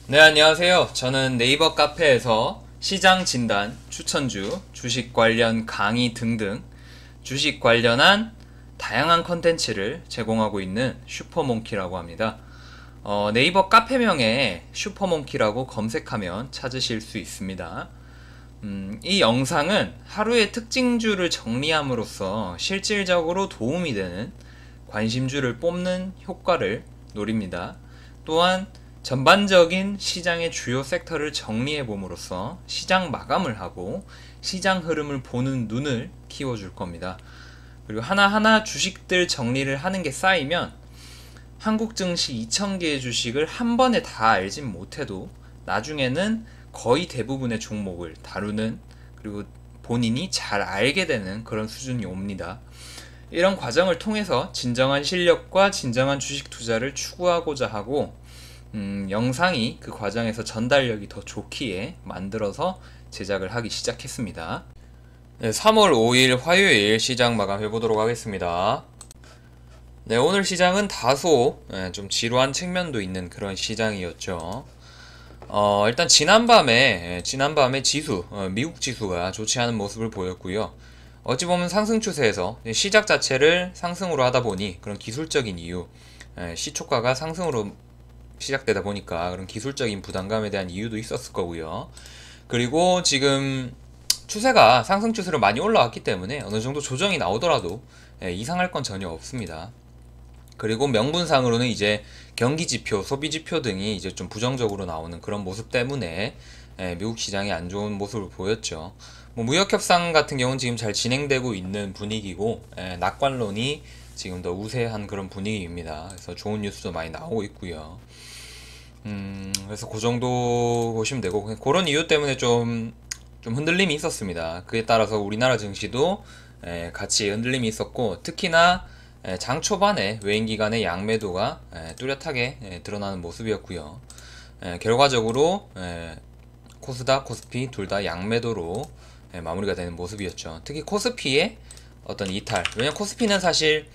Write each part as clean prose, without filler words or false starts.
네, 안녕하세요. 저는 네이버 카페에서 시장 진단, 추천주, 주식 관련 강의 등등 주식 관련한 다양한 컨텐츠를 제공하고 있는 슈퍼몽키라고 합니다. 네이버 카페명에 슈퍼몽키라고 검색하면 찾으실 수 있습니다. 이 영상은 하루의 특징주를 정리함으로써 실질적으로 도움이 되는 관심주를 뽑는 효과를 노립니다. 또한 전반적인 시장의 주요 섹터를 정리해 봄으로써 시장 마감을 하고 시장 흐름을 보는 눈을 키워줄 겁니다. 그리고 하나하나 주식들 정리를 하는 게 쌓이면 한국 증시 2,000개의 주식을 한 번에 다 알진 못해도 나중에는 거의 대부분의 종목을 다루는, 그리고 본인이 잘 알게 되는 그런 수준이 옵니다. 이런 과정을 통해서 진정한 실력과 진정한 주식 투자를 추구하고자 하고, 영상이 그 과정에서 전달력이 더 좋기에 만들어서 제작을 하기 시작했습니다. 네, 3월 5일 화요일 시장 마감해 보도록 하겠습니다. 네, 오늘 시장은 다소 좀 지루한 측면도 있는 그런 시장이었죠. 일단 지난밤에 지수, 미국 지수가 좋지 않은 모습을 보였고요. 어찌 보면 상승 추세에서 시작 자체를 상승으로 하다 보니 그런 기술적인 이유, 시초가가 상승으로 시작되다 보니까 그런 기술적인 부담감에 대한 이유도 있었을 거고요. 그리고 지금 추세가 상승 추세로 많이 올라왔기 때문에 어느 정도 조정이 나오더라도 이상할 건 전혀 없습니다. 그리고 명분상으로는 이제 경기 지표, 소비 지표 등이 이제 좀 부정적으로 나오는 그런 모습 때문에 미국 시장이 안 좋은 모습을 보였죠. 뭐 무역 협상 같은 경우는 지금 잘 진행되고 있는 분위기고, 낙관론이 지금 더 우세한 그런 분위기입니다. 그래서 좋은 뉴스도 많이 나오고 있고요. 그래서 그 정도 보시면 되고, 그런 이유 때문에 좀 흔들림이 있었습니다. 그에 따라서 우리나라 증시도 같이 흔들림이 있었고, 특히나 장 초반에 외인 기관의 양매도가 뚜렷하게 드러나는 모습이었고요. 결과적으로 코스닥, 코스피 둘 다 양매도로 마무리가 되는 모습이었죠. 특히 코스피의 어떤 이탈, 왜냐면 코스피는 사실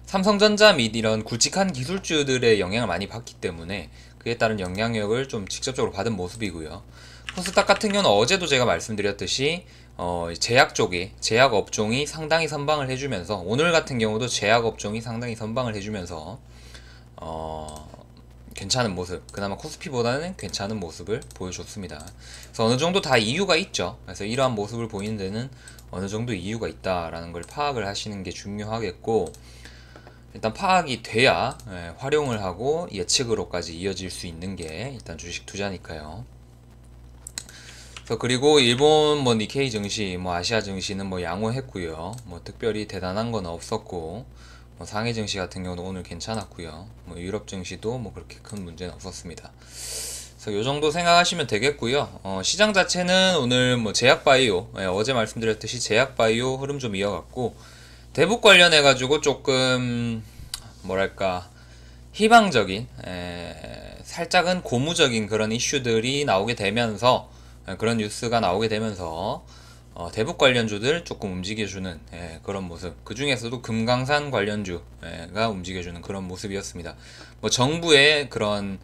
삼성전자 및 이런 굵직한 기술주들의 영향을 많이 받기 때문에 그에 따른 영향력을 좀 직접적으로 받은 모습이고요. 코스닥 같은 경우는 어제도 제가 말씀드렸듯이 제약 쪽에 제약 업종이 상당히 선방을 해주면서, 오늘 같은 경우도 제약 업종이 상당히 선방을 해주면서 괜찮은 모습, 그나마 코스피보다는 괜찮은 모습을 보여줬습니다. 그래서 어느 정도 다 이유가 있죠. 그래서 이러한 모습을 보이는 데는 어느 정도 이유가 있다라는 걸 파악을 하시는 게 중요하겠고, 일단 파악이 돼야 활용을 하고 예측으로까지 이어질 수 있는 게 일단 주식 투자니까요. 그리고 일본 뭐 니케이 증시, 뭐 아시아 증시는 뭐 양호했고요. 뭐 특별히 대단한 건 없었고, 뭐 상해 증시 같은 경우는 오늘 괜찮았고요. 뭐 유럽 증시도 뭐 그렇게 큰 문제는 없었습니다. 그래서 요 정도 생각하시면 되겠고요. 시장 자체는 오늘 뭐 제약바이오, 어제 말씀드렸듯이 제약바이오 흐름 좀 이어갔고, 대북 관련해 가지고 조금 뭐랄까 희망적인, 살짝은 고무적인 그런 이슈들이 나오게 되면서, 그런 뉴스가 나오게 되면서 대북 관련주들 조금 움직여주는 그런 모습, 그 중에서도 금강산 관련주가 움직여주는 그런 모습이었습니다. 뭐 정부의 그런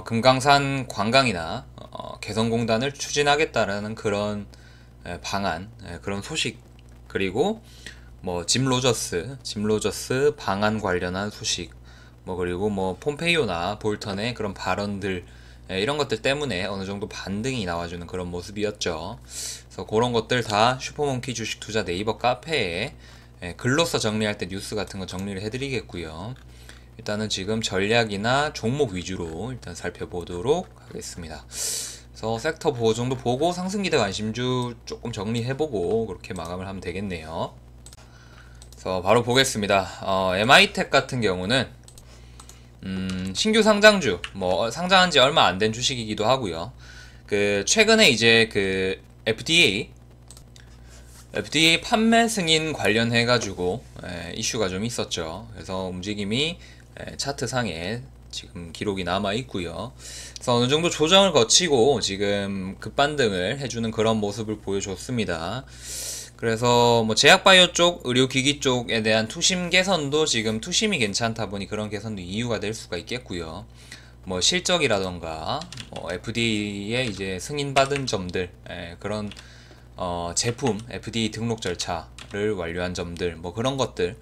금강산 관광이나 개성공단을 추진하겠다라는 그런 방안, 그런 소식, 그리고 뭐 짐 로저스 방안 관련한 소식, 뭐 그리고 뭐 폼페이오나 볼턴의 그런 발언들, 이런 것들 때문에 어느 정도 반등이 나와주는 그런 모습이었죠. 그래서 그런 것들 다 슈퍼몽키 주식 투자 네이버 카페에 글로써 정리할 때 뉴스 같은 거 정리를 해드리겠고요. 일단은 지금 전략이나 종목 위주로 일단 살펴보도록 하겠습니다. 그래서 섹터 보호 정도 보고 상승기대 관심주 조금 정리해보고 그렇게 마감을 하면 되겠네요. 그래서 바로 보겠습니다. MI텍 같은 경우는 신규 상장주, 뭐 상장한 지 얼마 안 된 주식이기도 하고요. 그 최근에 이제 그 FDA 판매 승인 관련해 가지고 이슈가 좀 있었죠. 그래서 움직임이 차트상에 지금 기록이 남아 있고요. 그래서 어느 정도 조정을 거치고 지금 급반등을 해주는 그런 모습을 보여줬습니다. 그래서 뭐 제약바이오 쪽, 의료기기 쪽에 대한 투심 개선도 지금 투심이 괜찮다 보니 그런 개선도 이유가 될 수가 있겠고요. 뭐 실적이라던가 뭐 FDA에 이제 승인받은 점들, 그런 제품 FDA 등록 절차를 완료한 점들, 뭐 그런 것들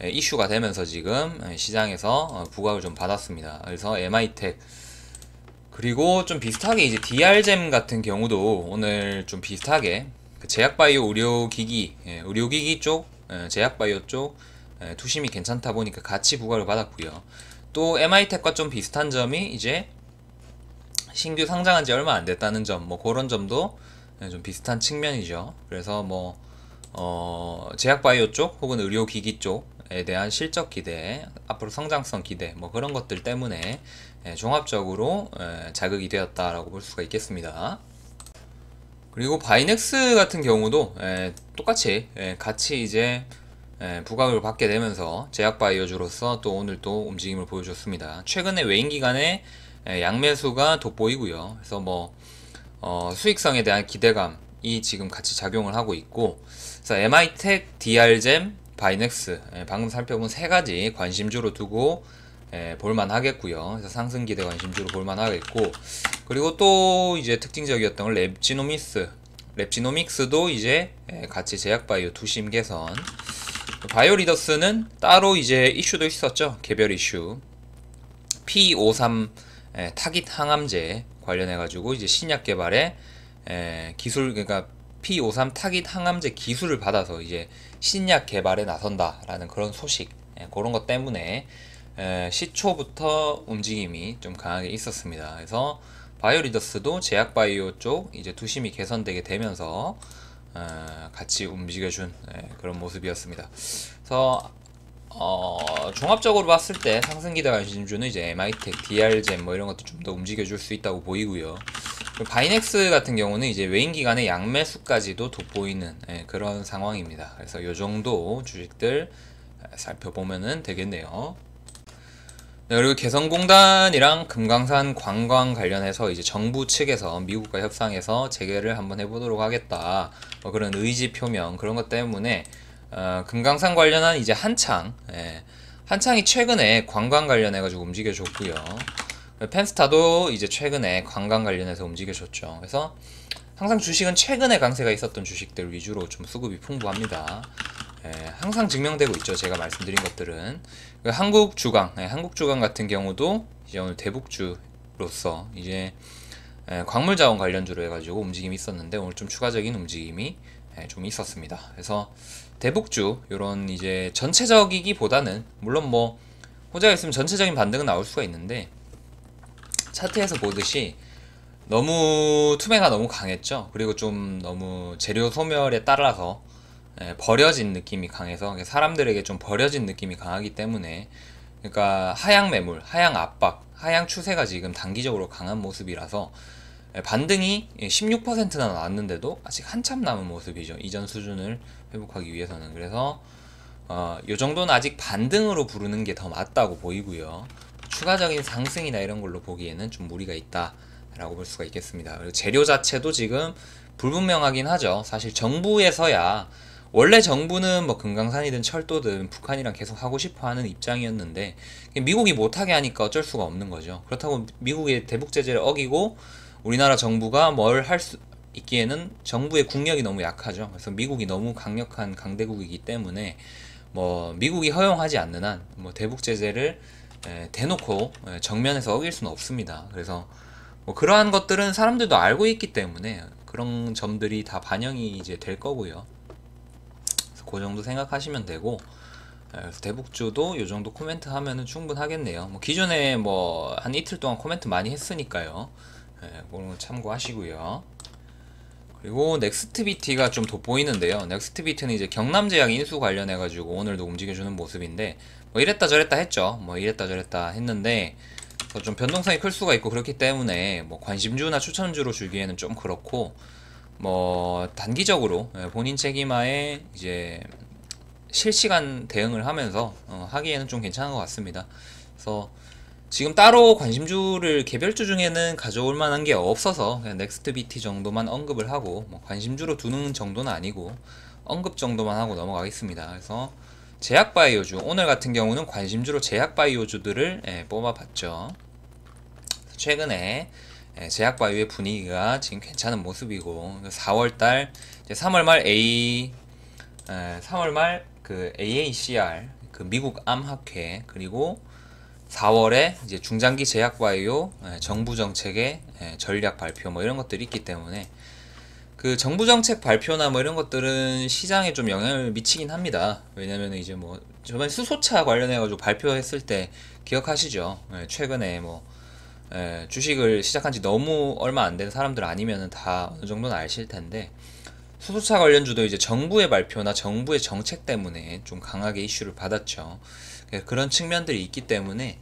이슈가 되면서 지금 시장에서 부각을 좀 받았습니다. 그래서 MI텍, 그리고 좀 비슷하게 이제 DR잼 같은 경우도 오늘 좀 비슷하게 그 제약바이오 의료기기 쪽, 제약바이오 쪽 투심이 괜찮다 보니까 같이 부각을 받았고요. 또 MI텍과 좀 비슷한 점이 이제 신규 상장한 지 얼마 안 됐다는 점, 뭐 그런 점도 좀 비슷한 측면이죠. 그래서 뭐 제약바이오 쪽 혹은 의료기기 쪽에 대한 실적 기대, 앞으로 성장성 기대, 뭐 그런 것들 때문에 종합적으로 자극이 되었다라고 볼 수가 있겠습니다. 그리고 바이넥스 같은 경우도 똑같이 같이 이제 부각을 받게 되면서 제약바이오주로서 또 오늘 또 움직임을 보여줬습니다. 최근에 외인 기간에 양매수가 돋보이고요. 그래서 뭐 수익성에 대한 기대감이 지금 같이 작용을 하고 있고, 그래서 MI텍, DR잼, 바이넥스 방금 살펴본 세 가지 관심주로 두고 볼만 하겠고요. 그래서 상승 기대 관심주로 볼만 하겠고, 그리고 또 이제 특징적이었던 건 랩지노믹스도 이제 같이 제약바이오 투심 개선. 바이오리더스는 따로 이제 이슈도 있었죠. 개별 이슈. P53 타깃 항암제 관련해가지고 이제 신약 개발에 기술, 그러니까 P53 타깃 항암제 기술을 받아서 이제 신약 개발에 나선다라는 그런 소식, 그런 것 때문에 시초부터 움직임이 좀 강하게 있었습니다. 그래서 바이오리더스도 제약바이오 쪽 이제 투심이 개선되게 되면서 같이 움직여준 그런 모습이었습니다. 그래서 종합적으로 봤을 때 상승 기대 관심주는 이제 MI텍, DR잼 뭐 이런 것도 좀 더 움직여줄 수 있다고 보이고요. 바이넥스 같은 경우는 이제 외인 기간의 양매수까지도 돋보이는 그런 상황입니다. 그래서 이 정도 주식들 살펴보면은 되겠네요. 네, 그리고 개성공단이랑 금강산 관광 관련해서 이제 정부 측에서 미국과 협상해서 재개를 한번 해보도록 하겠다, 뭐 그런 의지 표명, 그런 것 때문에 금강산 관련한 이제 한창이 최근에 관광 관련해가지고 움직여줬고요. 펜스타도 이제 최근에 관광 관련해서 움직여줬죠. 그래서 항상 주식은 최근에 강세가 있었던 주식들 위주로 좀 수급이 풍부합니다. 항상 증명되고 있죠. 제가 말씀드린 것들은. 한국주강 같은 경우도 이제 오늘 대북주로서 이제 광물자원 관련주로 해가지고 움직임이 있었는데 오늘 좀 추가적인 움직임이 좀 있었습니다. 그래서 대북주 요런 이제 전체적이기보다는 물론 뭐 호재가 있으면 전체적인 반등은 나올 수가 있는데 차트에서 보듯이 너무 투매가 너무 강했죠. 그리고 좀 너무 재료 소멸에 따라서 버려진 느낌이 강해서 사람들에게 좀 버려진 느낌이 강하기 때문에, 그러니까 하향 매물, 하향 압박, 하향 추세가 지금 단기적으로 강한 모습이라서 반등이 16%나 나왔는데도 아직 한참 남은 모습이죠. 이전 수준을 회복하기 위해서는. 그래서 이 정도는 아직 반등으로 부르는 게 더 맞다고 보이고요. 추가적인 상승이나 이런 걸로 보기에는 좀 무리가 있다 라고 볼 수가 있겠습니다. 그리고 재료 자체도 지금 불분명하긴 하죠. 사실 정부에서야, 원래 정부는 뭐 금강산이든 철도든 북한이랑 계속 하고 싶어 하는 입장이었는데 미국이 못하게 하니까 어쩔 수가 없는 거죠. 그렇다고 미국의 대북 제재를 어기고 우리나라 정부가 뭘 할 수 있기에는 정부의 국력이 너무 약하죠. 그래서 미국이 너무 강력한 강대국이기 때문에 뭐 미국이 허용하지 않는 한 뭐 대북 제재를 대놓고 정면에서 어길 수는 없습니다. 그래서 뭐 그러한 것들은 사람들도 알고 있기 때문에 그런 점들이 다 반영이 이제 될 거고요. 그래서 그 정도 생각하시면 되고, 그래서 대북주도 요 정도 코멘트 하면은 충분하겠네요. 뭐 기존에 뭐 한 이틀 동안 코멘트 많이 했으니까요. 그런 거 참고하시고요. 그리고 넥스트비티가 좀 돋보이는데요. 넥스트비티는 이제 경남제약 인수 관련해가지고 오늘도 움직여주는 모습인데, 뭐 이랬다 저랬다 했죠. 뭐 이랬다 저랬다 했는데 좀 변동성이 클 수가 있고 그렇기 때문에 뭐 관심주나 추천주로 주기에는 좀 그렇고, 뭐 단기적으로 본인 책임하에 이제 실시간 대응을 하면서 하기에는 좀 괜찮은 것 같습니다. 그래서 지금 따로 관심주를 개별주 중에는 가져올 만한 게 없어서 그냥 넥스트비티 정도만 언급을 하고, 뭐 관심주로 두는 정도는 아니고 언급 정도만 하고 넘어가겠습니다. 그래서 제약바이오주, 오늘 같은 경우는 관심주로 제약바이오주들을 뽑아봤죠. 최근에 제약바이오의 분위기가 지금 괜찮은 모습이고 4월달 3월 말 3월 말 그 AACR 그 미국 암학회 그리고 4월에 이제 중장기 제약바이오 정부 정책의 전략 발표 뭐 이런 것들이 있기 때문에 그 정부 정책 발표나 뭐 이런 것들은 시장에 좀 영향을 미치긴 합니다. 왜냐면 이제 뭐 저번에 수소차 관련해가지고 발표했을 때 기억하시죠? 최근에 뭐 주식을 시작한 지 너무 얼마 안 된 사람들 아니면은 다 어느 정도는 아실 텐데 수소차 관련주도 이제 정부의 발표나 정부의 정책 때문에 좀 강하게 이슈를 받았죠. 그런 측면들이 있기 때문에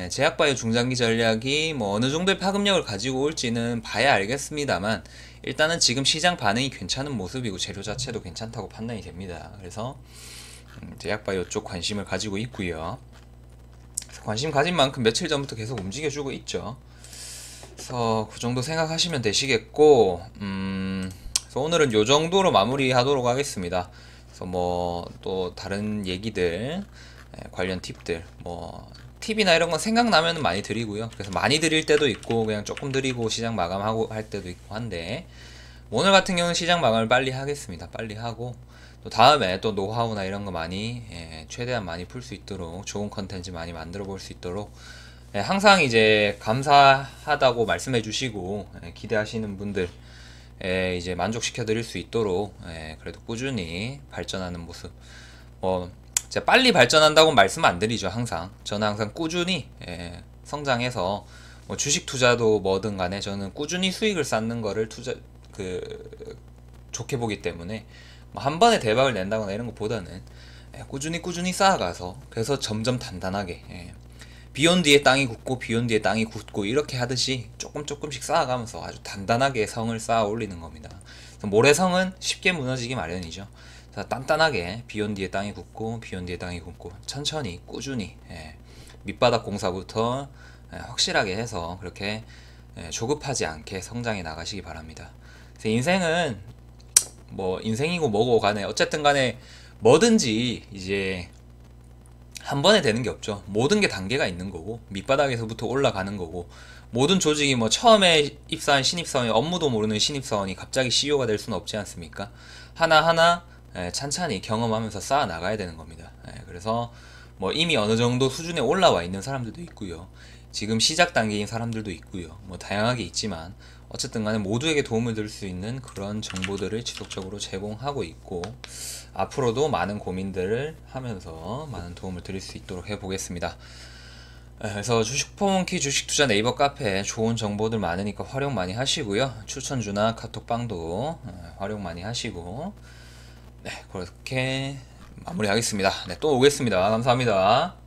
제약바이오 중장기 전략이 뭐 어느 정도의 파급력을 가지고 올지는 봐야 알겠습니다만 일단은 지금 시장 반응이 괜찮은 모습이고 재료 자체도 괜찮다고 판단이 됩니다. 그래서 제약바이오 쪽 관심을 가지고 있고요. 관심 가진 만큼 며칠 전부터 계속 움직여주고 있죠. 그래서 그 정도 생각하시면 되시겠고 그래서 오늘은 요 정도로 마무리하도록 하겠습니다. 그래서 뭐 또 다른 얘기들 관련 팁들 뭐 팁이나 이런 건 생각나면 많이 드리고요. 그래서 많이 드릴 때도 있고 그냥 조금 드리고 시장 마감하고 할 때도 있고 한데 오늘 같은 경우는 시장 마감을 빨리 하겠습니다. 빨리 하고 또 다음에 또 노하우나 이런 거 많이 최대한 많이 풀 수 있도록 좋은 컨텐츠 많이 만들어 볼 수 있도록 항상 이제 감사하다고 말씀해 주시고 기대하시는 분들 이제 만족시켜 드릴 수 있도록 그래도 꾸준히 발전하는 모습 제가 빨리 발전한다고 말씀 안 드리죠. 저는 항상 꾸준히 성장해서 뭐 주식 투자도 뭐든 간에 저는 꾸준히 수익을 쌓는 거를 좋게 보기 때문에 뭐 한 번에 대박을 낸다거나 이런 것보다는 꾸준히 쌓아가서 그래서 점점 단단하게 비온 뒤에 땅이 굳고 비온 뒤에 땅이 굳고 이렇게 하듯이 조금씩 쌓아가면서 아주 단단하게 성을 쌓아 올리는 겁니다. 모래성은 쉽게 무너지기 마련이죠. 단단하게 비온 뒤에 땅이 굳고 비온 뒤에 땅이 굳고 천천히 꾸준히 밑바닥 공사부터 확실하게 해서 그렇게 조급하지 않게 성장해 나가시기 바랍니다. 그래서 인생은 뭐 인생이고 뭐고 간에 어쨌든 간에 뭐든지 이제 한 번에 되는 게 없죠. 모든 게 단계가 있는 거고 밑바닥에서부터 올라가는 거고 모든 조직이 뭐 처음에 입사한 신입사원이 업무도 모르는 신입사원이 갑자기 CEO가 될 수는 없지 않습니까? 하나하나 찬찬히 경험하면서 쌓아 나가야 되는 겁니다. 그래서 뭐 이미 어느 정도 수준에 올라와 있는 사람들도 있고요. 지금 시작 단계인 사람들도 있고요. 뭐 다양하게 있지만 어쨌든 간에 모두에게 도움을 줄 수 있는 그런 정보들을 지속적으로 제공하고 있고 앞으로도 많은 고민들을 하면서 많은 도움을 드릴 수 있도록 해보겠습니다. 그래서 주식퍼몬키 주식투자 네이버 카페 좋은 정보들 많으니까 활용 많이 하시고요. 추천주나 카톡방도 활용 많이 하시고 그렇게 마무리하겠습니다. 또 오겠습니다. 감사합니다.